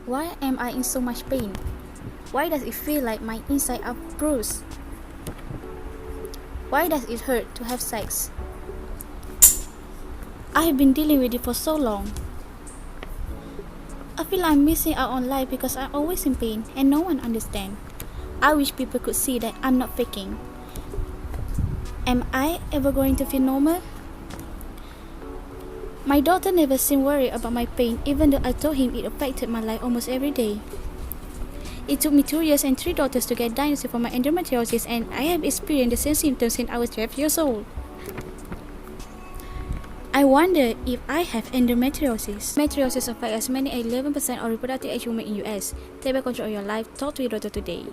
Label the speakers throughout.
Speaker 1: Why am I in so much pain? Why does it feel like my inside are bruised? Why does it hurt to have sex? I have been dealing with it for so long. I feel I'm missing out on life because I'm always in pain and no one understands. I wish people could see that I'm not faking. Am I ever going to feel normal? My daughter never seemed worried about my pain, even though I told him it affected my life almost every day. It took me 2 years and 3 daughters to get diagnosed for my endometriosis, and I have experienced the same symptoms since I was 12 years old. I wonder if I have endometriosis. Endometriosis affects as many as 11% of reproductive age women in US. Take back control of your life. Talk to your daughter today.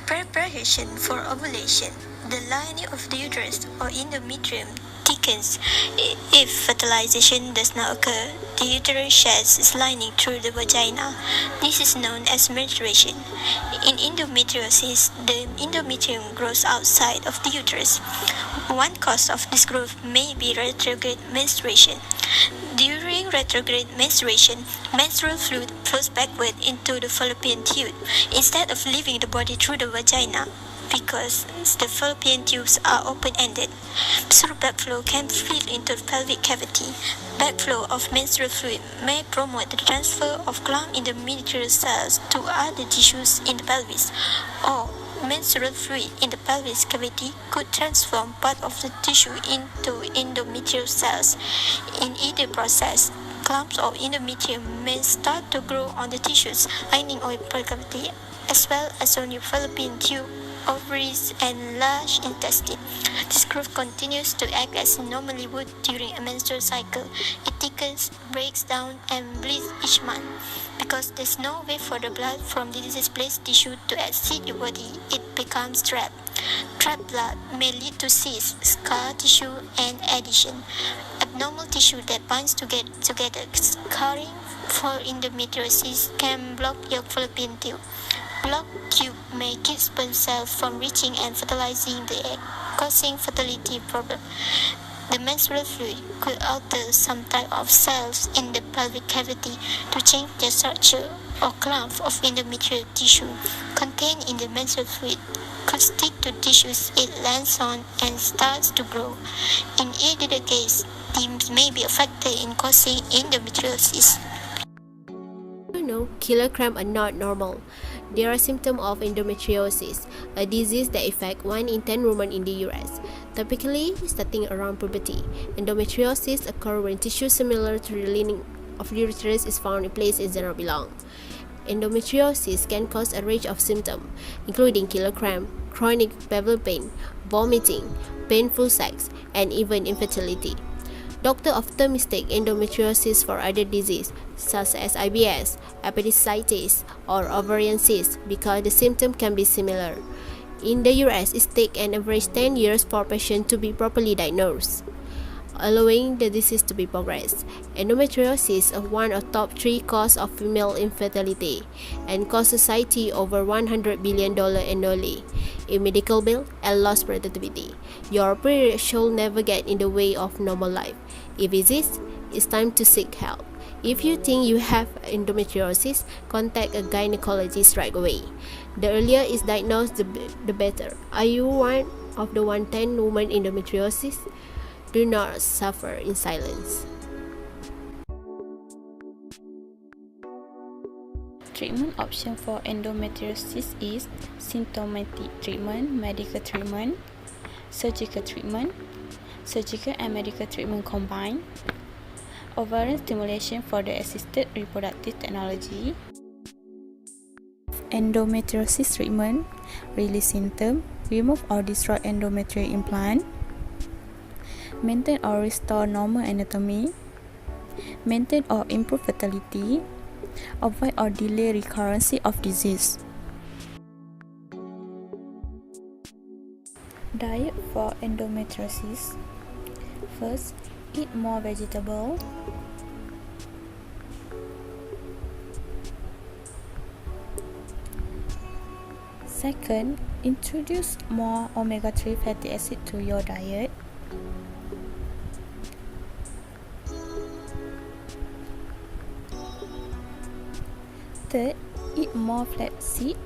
Speaker 2: Preparation for ovulation. The lining of the uterus or endometrium thickens. If fertilization does not occur, the uterus sheds its lining through the vagina. This is known as menstruation. In endometriosis, the endometrium grows outside of the uterus. One cause of this growth may be retrograde menstruation. During retrograde menstruation, menstrual fluid flows backward into the fallopian tube instead of leaving the body through the vagina. Because the fallopian tubes are open-ended, so backflow can feed into the pelvic cavity. Backflow of menstrual fluid may promote the transfer of clump endometrial cells to other tissues in the pelvis, or menstrual fluid in the pelvis cavity could transform part of the tissue into endometrial cells. In either process, clumps of endometrium may start to grow on the tissues lining of the pelvic cavity, as well as on your fallopian tube, ovaries, and large intestine. This growth continues to act as it normally would during a menstrual cycle. It thickens, breaks down, and bleeds each month. Because there's no way for the blood from the displaced tissue to exit your body, it becomes trapped. Trapped blood may lead to cysts, scar tissue, and adhesion. Abnormal tissue that binds together, scarring for endometriosis can block your fallopian tube. Blocked tube may keep sperm cells from reaching and fertilizing the egg, causing fertility problem. The menstrual fluid could alter some type of cells in the pelvic cavity to change the structure or clump of endometrial tissue contained in the menstrual fluid could stick to tissues it lands on and starts to grow. In either case, these may be affected in causing endometriosis.
Speaker 3: Killer cramps are not normal. They are a symptom of endometriosis, a disease that affects 1 in 10 women in the US, typically starting around puberty. Endometriosis occurs when tissue similar to the lining of the uterus is found in places it does not belong. Endometriosis can cause a range of symptoms, including killer cramp, chronic pelvic pain, vomiting, painful sex, and even infertility. Doctors often mistake endometriosis for other diseases such as IBS, appendicitis, or ovarian cysts because the symptoms can be similar. In the US, it takes an average 10 years for patients to be properly diagnosed, allowing the disease to be progressed. Endometriosis is one of top 3 causes of female infertility and costs society over $100 billion annually in medical bills and lost productivity. Your period should never get in the way of normal life. If it is, it's time to seek help. If you think you have endometriosis, contact a gynecologist right away. The earlier it's diagnosed, the better. Are you one of the 110 women endometriosis? Do not suffer in silence.
Speaker 1: Treatment option for endometriosis is symptomatic treatment, medical treatment, surgical and medical treatment combined, ovarian stimulation for the assisted reproductive technology. Endometriosis treatment: release symptom, remove or destroy endometrial implant, maintain or restore normal anatomy, maintain or improve fertility, avoid or delay recurrence of disease. Diet for endometriosis: first, eat more vegetable. Second, introduce more omega-3 fatty acid to your diet. Third, eat more flaxseed.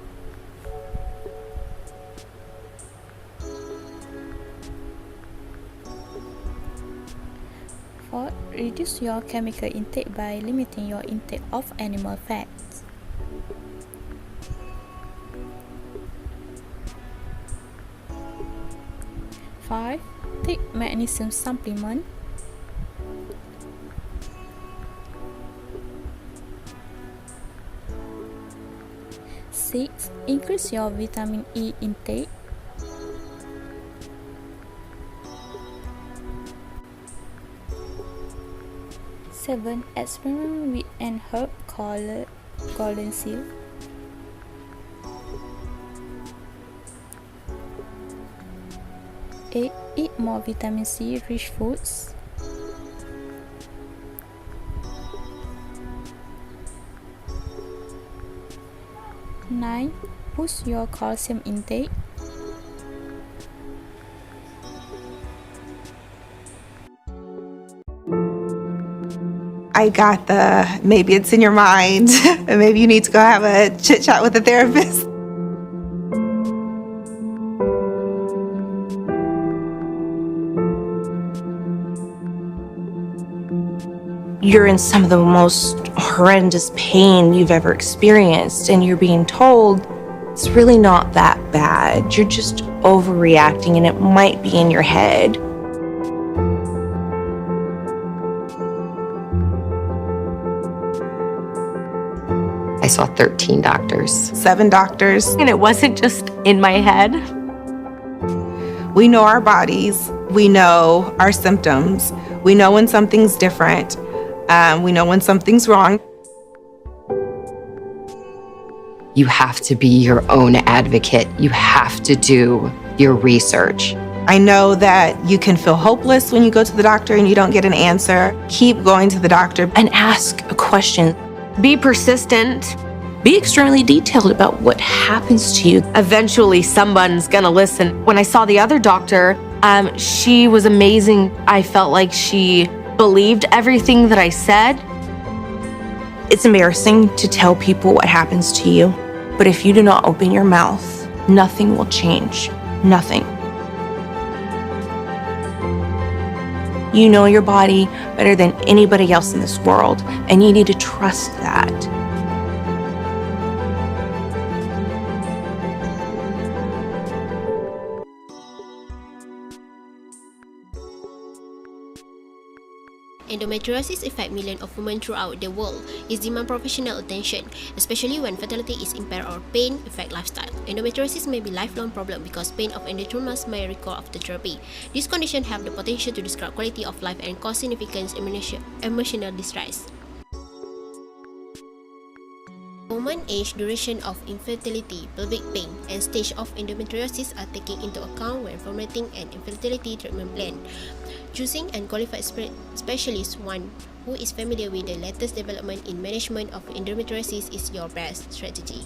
Speaker 1: Fourth, reduce your chemical intake by limiting your intake of animal fats. Five, take magnesium supplement. Six, increase your vitamin E intake. Seven, experiment with an herb called golden seal. 8. Eat more vitamin C rich foods. 9. Boost your calcium intake.
Speaker 4: I got the maybe it's in your mind, and maybe you need to go have a chit chat with a therapist. You're in some of the most horrendous pain you've ever experienced, and you're being told it's really not that bad. You're just overreacting, and it might be in your head.
Speaker 5: I saw 13 doctors.
Speaker 4: 7 doctors.
Speaker 5: And it wasn't just in my head.
Speaker 4: We know our bodies. We know our symptoms. We know when something's different. We know when something's wrong.
Speaker 5: You have to be your own advocate. You have to do your research.
Speaker 4: I know that you can feel hopeless when you go to the doctor and you don't get an answer. Keep going to the doctor and ask a question.
Speaker 5: Be persistent.
Speaker 4: Be extremely detailed about what happens to you.
Speaker 5: Eventually, someone's gonna listen. When I saw the other doctor, she was amazing. I felt like she believed everything that I said.
Speaker 4: It's embarrassing to tell people what happens to you, but if you do not open your mouth, nothing will change. Nothing. You know your body better than anybody else in this world, and you need to trust that.
Speaker 3: Endometriosis affects millions of women throughout the world. It demands professional attention, especially when fertility is impaired or pain affects lifestyle. Endometriosis may be a lifelong problem because pain of endometriomas may recur after therapy. These conditions have the potential to disrupt quality of life and cause significant emotional distress. Woman age, duration of infertility, pelvic pain, and stage of endometriosis are taken into account when formulating an infertility treatment plan. Choosing and qualified specialist, one who is familiar with the latest development in management of endometriosis, is your best strategy.